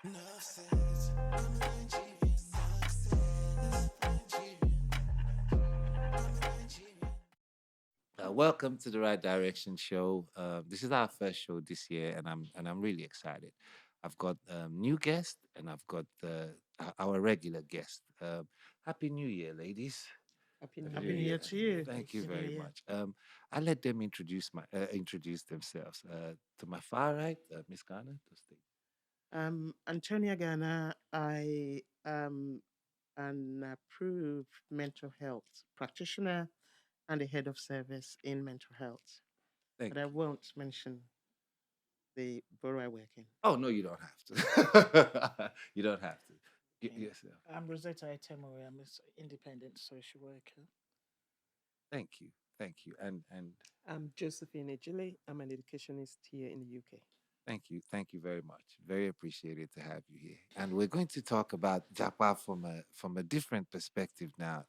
Enough says, I'm Nigerian. Enough says, Nigerian. I'm Nigerian. Welcome to the Right Direction show. This is our first show this year, and I'm really excited. I've got new guest, and I've got our regular guest. Happy New Year, ladies! Happy New Happy Year. New Year to you. Thank you Happy New very Year. much. I'll let them introduce themselves. To my far right, Miss Garner, to state. Antonia, Garner. I am an approved mental health practitioner and the head of service in mental health, Thank but I you. won't mention the borough I work in. Oh no, you don't have to. You don't have to. Okay. Yes, sir. I'm Rosetta Itemori. I'm an independent social worker. Thank you. Thank you. And I'm Josephine Ejile. I'm an educationist here in the UK. thank you. Thank you very much. Very appreciated to have you here. And we're going to talk about Japa from a different perspective now.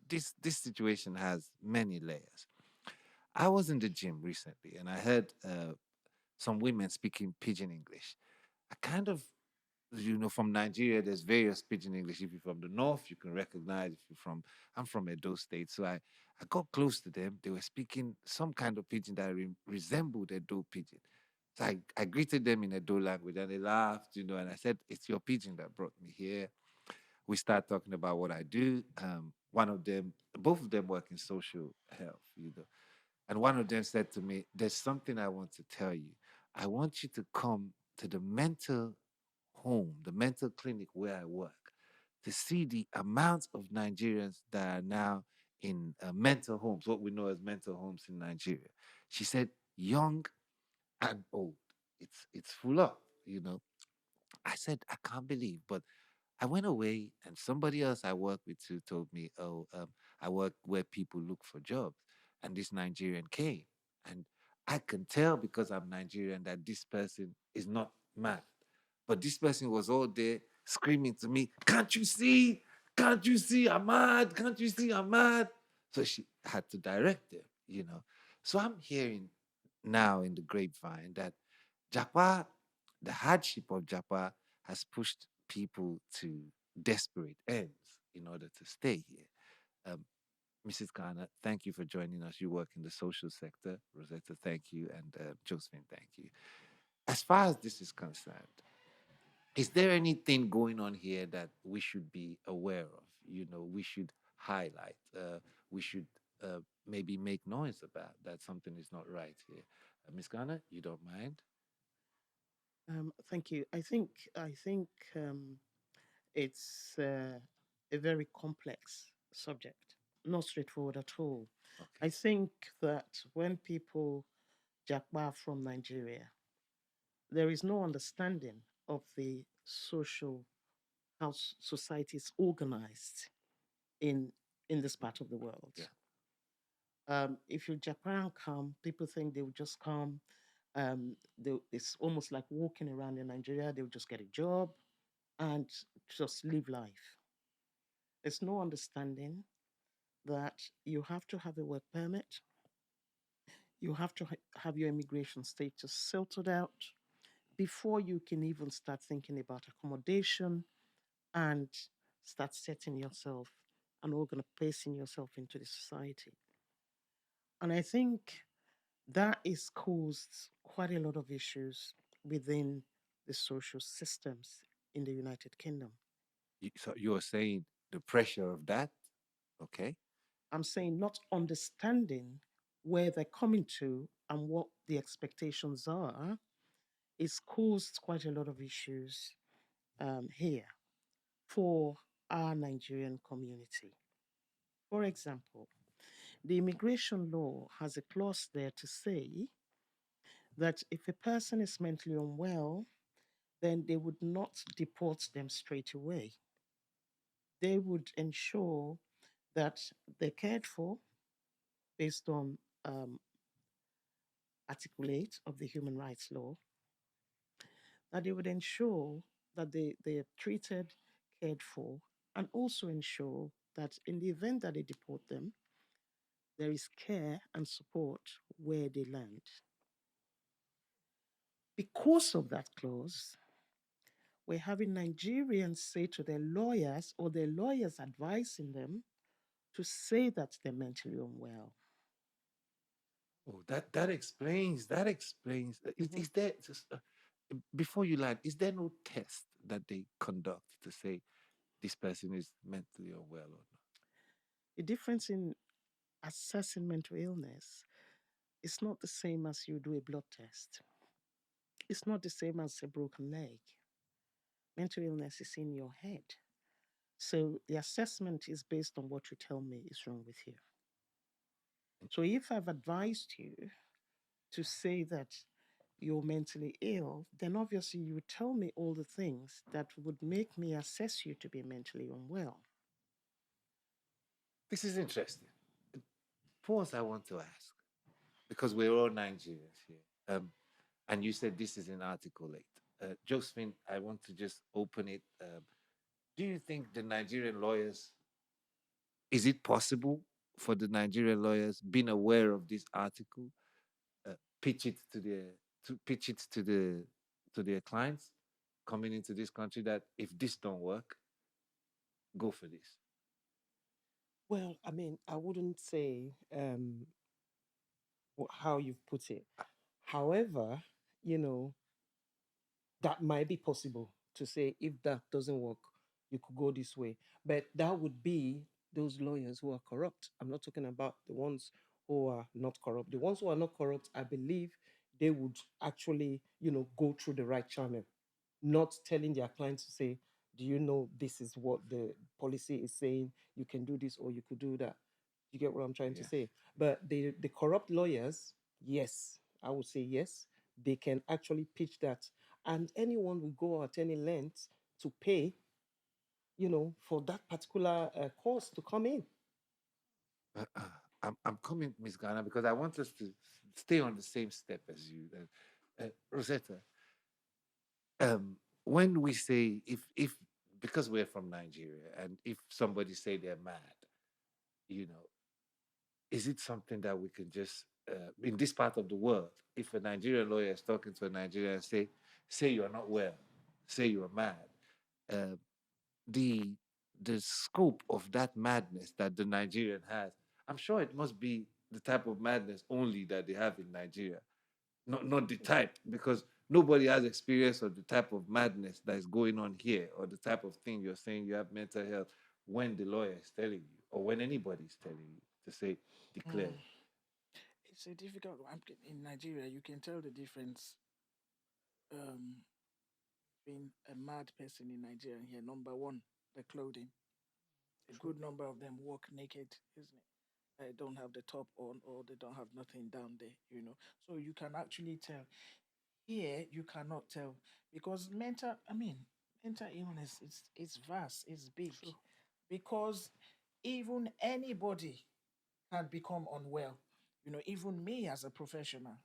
This situation has many layers. I was in the gym recently and I heard some women speaking pidgin English. I kind of from Nigeria, there's various pidgin English. If you're from the north, you can recognize. If you're from, I'm from Edo State, so I got close to them. They were speaking some kind of pidgin that resembled Edo pidgin. So I greeted them in Edo language, and they laughed, and I said, "It's your pidgin that brought me here." We start talking about what I do. One of them, both of them work in social health. And one of them said to me, "There's something I want to tell you. I want you to come to the mental home, the mental clinic where I work, to see the amount of Nigerians that are now in mental homes, what we know as mental homes in Nigeria." She said, young and old. It's full up. I said, I can't believe, but I went away and somebody else I work with too told me, oh, I work where people look for jobs. And this Nigerian came. And I can tell because I'm Nigerian that this person is not mad. But this person was all there screaming to me, "Can't you see? Can't you see I'm mad? Can't you see I'm mad?" So she had to direct them. So I'm hearing now in the grapevine that Japa, the hardship of Japa has pushed people to desperate ends in order to stay here. Um, Mrs. Garner, thank you for joining us. You work in the social sector. Rosetta, thank you. And Josephine, thank you. As far as this is concerned, is there anything going on here that we should be aware of? We should highlight. We should maybe make noise about that something is not right here. Miss Garner, you don't mind? Thank you. I think it's a very complex subject, not straightforward at all. Okay. I think that when people jackbar from Nigeria, there is no understanding of the social how society is organized in in this part of the world. Yeah. If you Japan come, people think they will just come. It's almost like walking around in Nigeria. They will just get a job and just live life. There's no understanding that you have to have a work permit. You have to have your immigration status sorted out before you can even start thinking about accommodation and start setting yourself and placing yourself into the society. And I think that is caused quite a lot of issues within the social systems in the United Kingdom. So you're saying the pressure of that? Okay. I'm saying not understanding where they're coming to and what the expectations are is caused quite a lot of issues here for our Nigerian community. For example, the immigration law has a clause there to say that if a person is mentally unwell, then they would not deport them straight away. They would ensure that they're cared for based on Article 8 of the Human Rights Law, that they would ensure that they are treated, cared for, and also ensure that in the event that they deport them, there is care and support where they land. Because of that clause, We're having Nigerians say to their lawyers or their lawyers advising them to say that they're mentally unwell. Oh, that explains. Mhm. Is there just, before you land? Is there no test that they conduct to say this person is mentally unwell or not? The difference in assessing mental illness is not the same as you do a blood test. It's not the same as a broken leg. Mental illness is in your head. So the assessment is based on what you tell me is wrong with you. So if I've advised you to say that you're mentally ill, then obviously you would tell me all the things that would make me assess you to be mentally unwell. This is interesting. Pause. I want to ask because we're all Nigerians here. And you said this is in Article 8. Josephine, I want to just open it. Do you think the Nigerian lawyers, is it possible for the Nigerian lawyers, being aware of this article, uh, pitch it to their pitch it to their clients coming into this country that if this don't work, go for this? Well, I mean, I wouldn't say how you've put it. However, you know, that might be possible to say if that doesn't work, you could go this way. But that would be those lawyers who are corrupt. I'm not talking about the ones who are not corrupt. The ones who are not corrupt, I believe they would actually, go through the right channel, not telling their clients to say, do you know this is what the policy is saying? You can do this or you could do that. You get what I'm trying to Yes. say? But the corrupt lawyers, yes, I would say yes, they can actually pitch that. And anyone will go at any length to pay, for that particular course to come in. Uh, uh, I'm coming, Miss Ghana, because I want us to stay on the same step as you. Rosetta, when we say if because we're from Nigeria, and if somebody say they're mad, you know, is it something that we can just in this part of the world, if a Nigerian lawyer is talking to a Nigerian, say you're not well, say you're mad, uh, the the scope of that madness that the Nigerian has, I'm sure it must be the type of madness only that they have in Nigeria, not the type, because nobody has experience of the type of madness that is going on here, or the type of thing you're saying you have mental health, when the lawyer is telling you, or when anybody is telling you to say declare Mm. it. It's a difficult one. In Nigeria. You can tell the difference um, between a mad person in Nigeria and here. Number one, the clothing. A True. good number of them walk naked, isn't it? They don't have the top on or they don't have nothing down there. So you can actually tell. Here, you cannot tell because mental illness is vast, it's big. True. Because even anybody can become unwell. Even me as a professional,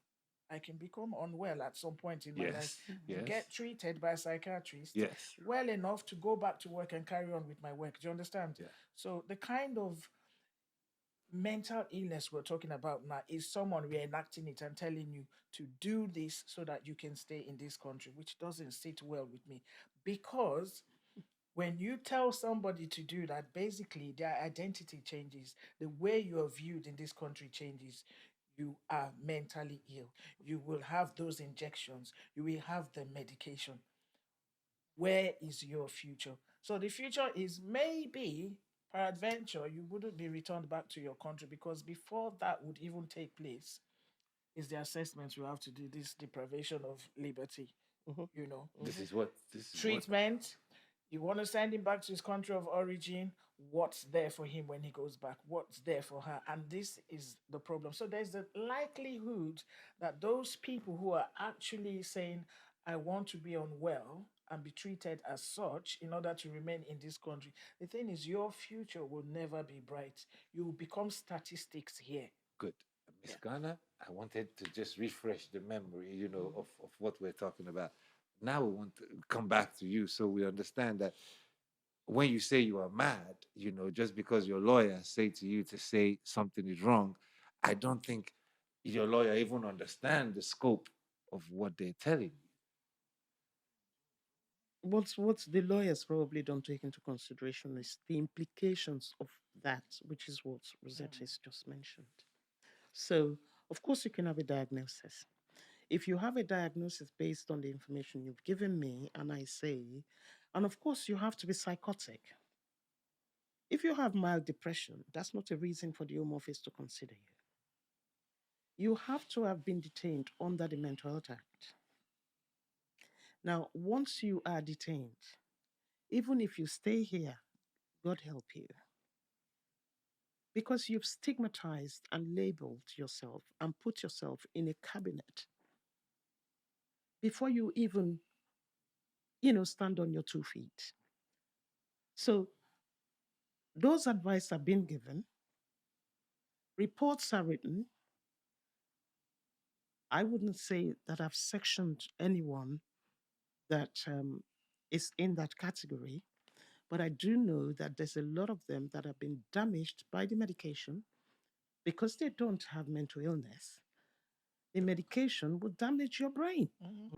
I can become unwell at some point in my life, Yes, yes, get treated by a psychiatrist yes, well enough to go back to work and carry on with my work. Do you understand? yeah. So the kind of mental illness we're talking about now is someone reenacting it and telling you to do this so that you can stay in this country, which doesn't sit well with me. Because when you tell somebody to do that, basically their identity changes. The way you are viewed in this country changes. You are mentally ill. You will have those injections. You will have the medication. Where is your future? So the future is maybe, peradventure, you wouldn't be returned back to your country because before that would even take place, is the assessment you have to do, this deprivation of liberty, Mm-hmm. you know This Mm-hmm. is what this is what treatment. You want to send him back to his country of origin. What's there for him when he goes back? What's there for her? And this is the problem. So there's the likelihood that those people who are actually saying, I want to be unwell and be treated as such in order to remain in this country. The thing is, your future will never be bright. You will become statistics here. good. Miss Yeah. Ghana, I wanted to just refresh the memory, Mhm. of what we're talking about. Now we want to come back to you so we understand that when you say you are mad, just because your lawyer say to you to say something is wrong, I don't think your lawyer even understand the scope of what they're telling you. what the lawyers probably don't take into consideration is the implications of that, which is what Rosetta Mm. has just mentioned. So, of course, you can have a diagnosis. If you have a diagnosis based on the information you've given me, and I say, and of course, you have to be psychotic. If you have mild depression, that's not a reason for the Home Office to consider you. You have to have been detained under the Mental Health Act. Now, once you are detained, even if you stay here, God help you, because you've stigmatized and labeled yourself and put yourself in a cabinet before you even, stand on your 2 feet. So those advice are being given, reports are written. I wouldn't say that I've sectioned anyone that is in that category, but I do know that there's a lot of them that have been damaged by the medication because they don't have mental illness. The medication will damage your brain. Mhm.